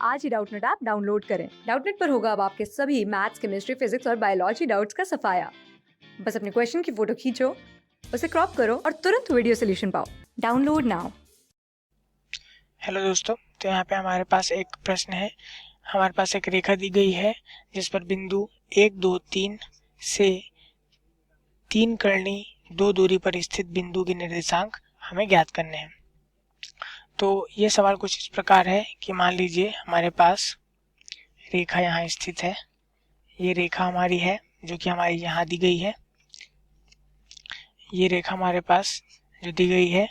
आज ही Doubtnut app download करें। Doubtnut पर होगा अब आपके सभी मैथ्स, केमिस्ट्री, फिजिक्स और बायोलॉजी डाउट्स का सफाया। बस अपने क्वेश्चन की फोटो खींचो, उसे क्रॉप करो और तुरंत वीडियो सोल्यूशन पाओ। Download now. हेलो दोस्तों, तो यहाँ पे हमारे पास एक प्रश्न है। हमारे पास एक रेखा दी गई है जिस पर बिंदु 1, 2, 3 से 3 करनी 2 दूरी पर स्थित बिंदु के निर्देशांक हमें ज्ञात करने हैं। तो ये सवाल कुछ इस प्रकार है कि मान लीजिए हमारे पास रेखा यहाँ स्थित है। ये रेखा हमारी है जो कि हमारी यहाँ दी गई है। ये रेखा हमारे पास जो दी गई है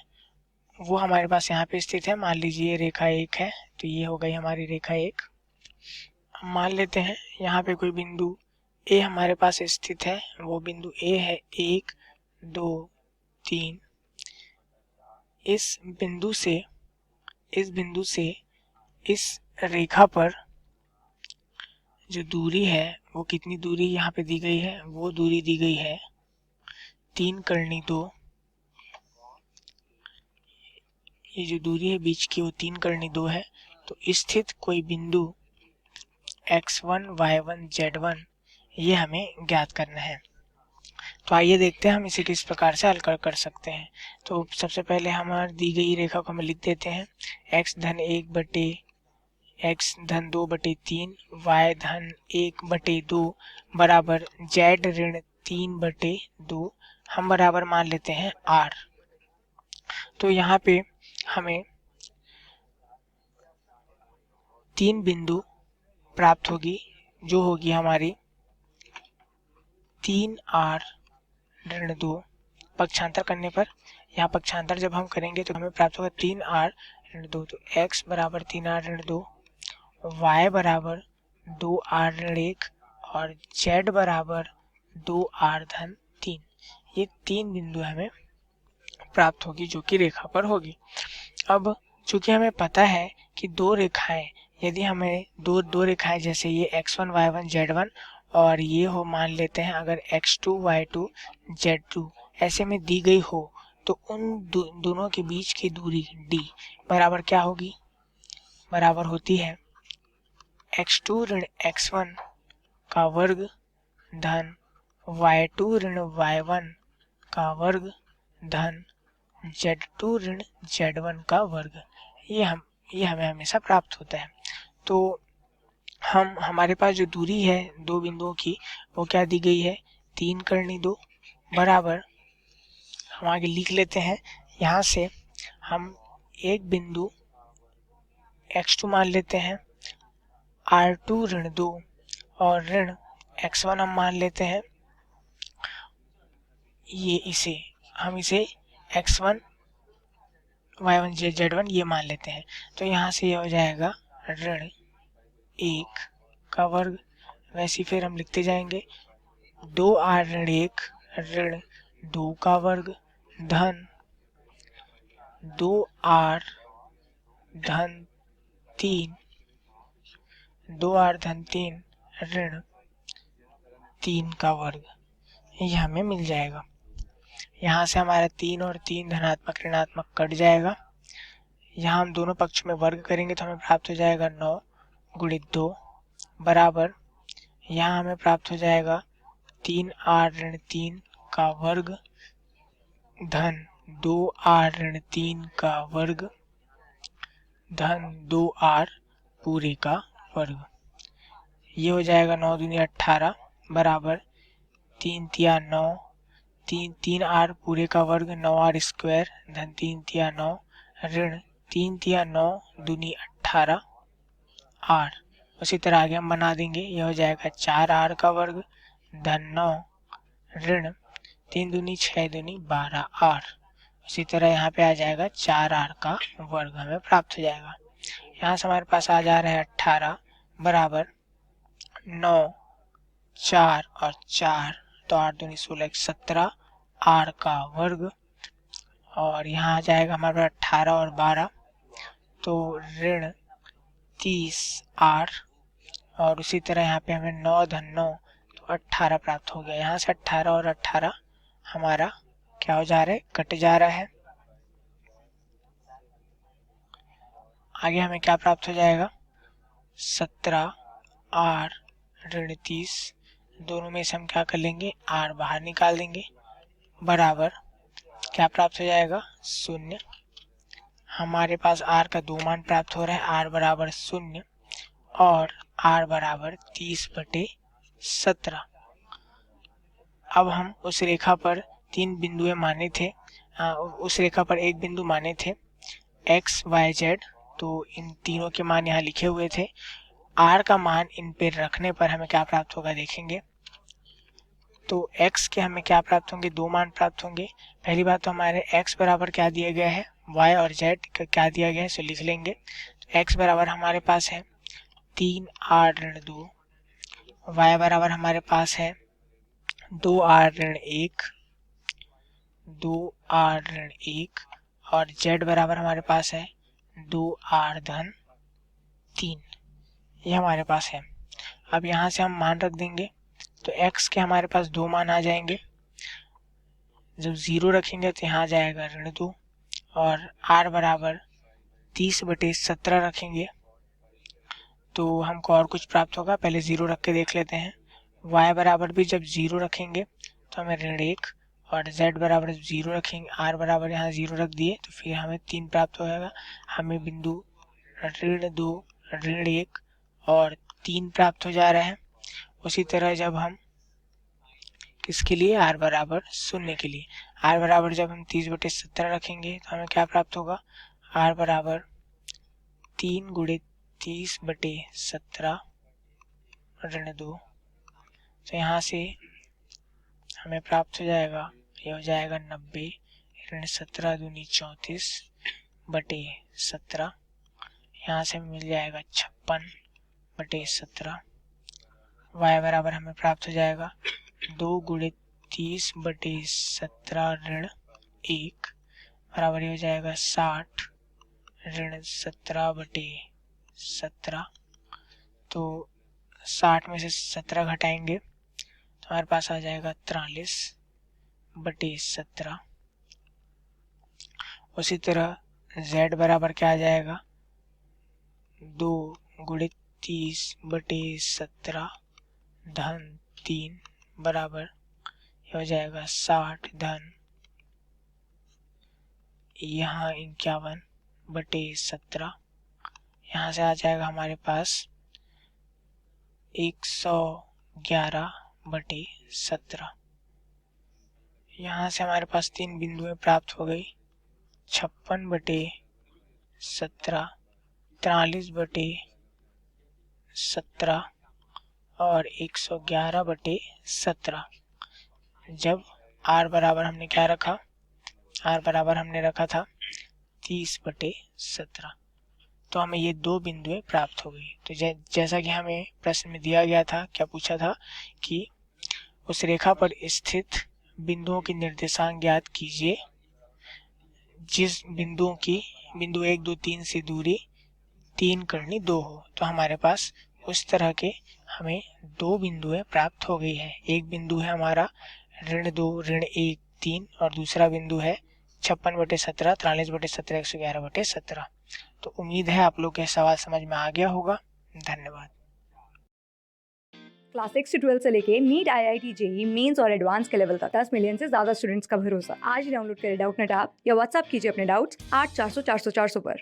वो हमारे पास यहाँ पे स्थित है। मान लीजिए ये रेखा 1 है, तो ये हो गई हमारी रेखा 1। हम मान लेते हैं यहाँ पे कोई बिंदु ए हमारे पास स्थित है। वो बिंदु ए है 1, 2, 3। इस बिंदु से इस रेखा पर जो दूरी है वो कितनी दूरी यहाँ पे दी गई है, वो दूरी दी गई है 3 करनी 2। ये जो दूरी है बीच की वो 3 करनी 2 है। तो स्थित कोई बिंदु x1, y1, z1 ये हमें ज्ञात करना है। तो आइए देखते हैं हम इसे किस प्रकार से हल कर सकते हैं। तो सबसे पहले हमारी दी गई रेखा को हम लिख देते हैं। x धन 1 बटे x धन 2 बटे 3, y धन 1 बटे 2 बराबर z ऋण 3 बटे 2। हम बराबर मान लेते हैं r। तो यहाँ पे हमें 3 बिंदु प्राप्त होगी जो होगी हमारी 3r ऋण 2। पक्षांतर करने पर यहाँ पक्षांतर जब हम करेंगे तो हमें प्राप्त होगा 3r ऋण 2। तो x बराबर 3r ऋण 2, y बराबर 2r ऋण 1 और z बराबर 2r धन 3। ये 3 बिंदु हमें प्राप्त होगी जो कि रेखा पर होगी। अब चूंकि हमें पता है कि दो रेखाएं, यदि हमें दो रेखाएं जैसे ये x1, y1, z1 और ये हो मान लेते हैं अगर x2, y2, z2 ऐसे में दी गई हो, तो उन दोनों के बीच की दूरी d बराबर क्या होगी? बराबर होती है x2 ऋण x1 का वर्ग धन y2 ऋण y1 का वर्ग धन z2 ऋण z1 का वर्ग। ये हमें हमेशा प्राप्त होता है। तो हमारे पास जो दूरी है दो बिंदुओं की वो क्या दी गई है? 3 करनी 2 बराबर, हम आगे लिख लेते हैं। यहाँ से हम एक बिंदु x2 मान लेते हैं, r2 ऋण 2 और ऋण x1 हम मान लेते हैं। हम इसे x1, y1, z1 ये मान लेते हैं। तो यहाँ से ये हो जाएगा ऋण 1 का वर्ग। वैसे फिर हम लिखते जाएंगे 2r ऋण 1 ऋण 2 का वर्ग धन 2r धन 3 2r धन 3 ऋण 3 का वर्ग। ये हमें मिल जाएगा। यहाँ से हमारा 3 और 3 धनात्मक ऋणात्मक कट जाएगा। यहाँ हम दोनों पक्ष में वर्ग करेंगे तो हमें प्राप्त हो जाएगा 9 गुणित 2 बराबर, यहाँ हमें प्राप्त हो जाएगा 3r ऋण 3 का वर्ग धन 2r ऋण 3 का वर्ग धन 2r पूरे का वर्ग। ये हो जाएगा 9 दूनी 18 बराबर 3 तिया 9, 3r पूरे का वर्ग 9r स्क्वायर धन 3 तिया 9 ऋण 3 तिया 9 दूनी 18 r। उसी तरह आगे हम बना देंगे। यह हो जाएगा 4r का वर्ग धन 9 ऋण 3 दूनी 6 दूनी 12r। उसी तरह यहाँ पे आ जाएगा 4r का वर्ग हमें प्राप्त हो जाएगा। यहाँ से हमारे पास आ जा रहा है 18 बराबर 9, 4 और 4, तो 8 दूनी 16, 17 r का वर्ग। और यहाँ आ जाएगा हमारे पास 18 और 12, तो ऋण 30 r। और उसी तरह यहाँ पे हमें 9 धन 9 तो 18 प्राप्त हो गया। यहाँ से 18 और 18 हमारा क्या हो जा रहा है? कट जा रहा है। आगे हमें क्या प्राप्त हो जाएगा? 17 r ऋण 30, दोनों में से हम क्या कर लेंगे, r बाहर निकाल देंगे, बराबर क्या प्राप्त हो जाएगा, 0। हमारे पास r का दो मान प्राप्त हो रहा है, r बराबर 0 और r बराबर 30/17। अब हम उस रेखा पर तीन बिंदुएं माने थे, उस रेखा पर एक बिंदु माने थे x, y, z, तो इन तीनों के मान यहाँ लिखे हुए थे। r का मान इन पे रखने पर हमें क्या प्राप्त होगा देखेंगे। तो x के हमें क्या प्राप्त होंगे, दो मान प्राप्त होंगे। पहली बात तो हमारे x बराबर क्या दिया गया है, y और z का क्या दिया गया है, सो लिख लेंगे। तो x बराबर हमारे पास है 3r ऋण 2, y बराबर हमारे पास है 2r ऋण 1, 2r ऋण 1 और z बराबर हमारे पास है 2r धन 3, ये हमारे पास है। अब यहाँ से हम मान रख देंगे, तो x के हमारे पास दो मान आ जाएंगे। जब 0 रखेंगे तो यहाँ जाएगा ऋण 2 और r बराबर 30/17 रखेंगे तो हमको और कुछ प्राप्त होगा। पहले 0 रख के देख लेते हैं। y बराबर भी जब 0 रखेंगे तो हमें ऋण 1 और z बराबर 0 रखेंगे, r बराबर यहाँ 0 रख दिए तो फिर हमें 3 प्राप्त हो जाएगा। हमें बिंदु ऋण 2, ऋण 1 और 3 प्राप्त हो जा रहा है। उसी तरह जब हम किसके लिए, r बराबर 0 के लिए, r बराबर जब हम 30/17 रखेंगे तो हमें क्या प्राप्त होगा, r बराबर 3 × 30/17 ऋण 2। तो यहाँ से हमें प्राप्त हो जाएगा, ये हो जाएगा 90 ऋण 17 दूनी 34/17। यहाँ से मिल जाएगा 56/17। y बराबर हमें प्राप्त हो जाएगा 2 × 30/17 ऋण 1 बराबर ये हो जाएगा 60 ऋण 17/17। तो 60 में से 17 घटाएंगे तो हमारे पास आ जाएगा 43/17। उसी तरह z बराबर क्या आ जाएगा, 2 × 30/17 धन 3 बराबर ये हो जाएगा 60 धन यहाँ 51/17। यहाँ से आ जाएगा हमारे पास 111/17। यहाँ से हमारे पास तीन बिंदुएं प्राप्त हो गई, 56/17, 43/17 और 111/17। जब r बराबर हमने क्या रखा, r बराबर हमने रखा था 30/17, तो हमें ये दो बिंदुएं प्राप्त हो गई। तो जैसा कि हमें प्रश्न में दिया गया था, क्या पूछा था कि उस रेखा पर स्थित बिंदुओं की निर्देशांक ज्ञात कीजिए जिस बिंदुओं की बिंदु 1, 2, 3 से दूरी 3 × 2 हो। तो हमारे पास उस तरह के हमें दो बिंदुएं प्राप्त हो गई है। एक बिंदु है हमारा ऋण 2, ऋण 1, 3 और दूसरा बिंदु है 56/17, 43/17, 111/17। तो उम्मीद है आप लोग के सवाल समझ में आ गया होगा। धन्यवाद। क्लास 6 से 12 से लेके नीट, IIT, JEE मेंस और एडवांस के लेवल तक 10 मिलियन से ज्यादा स्टूडेंट्स का भरोसा। आज ही डाउनलोड करें डाउटनेट ऐप या व्हाट्सएप कीजिए अपने डाउट्स 8400 400 400 पर।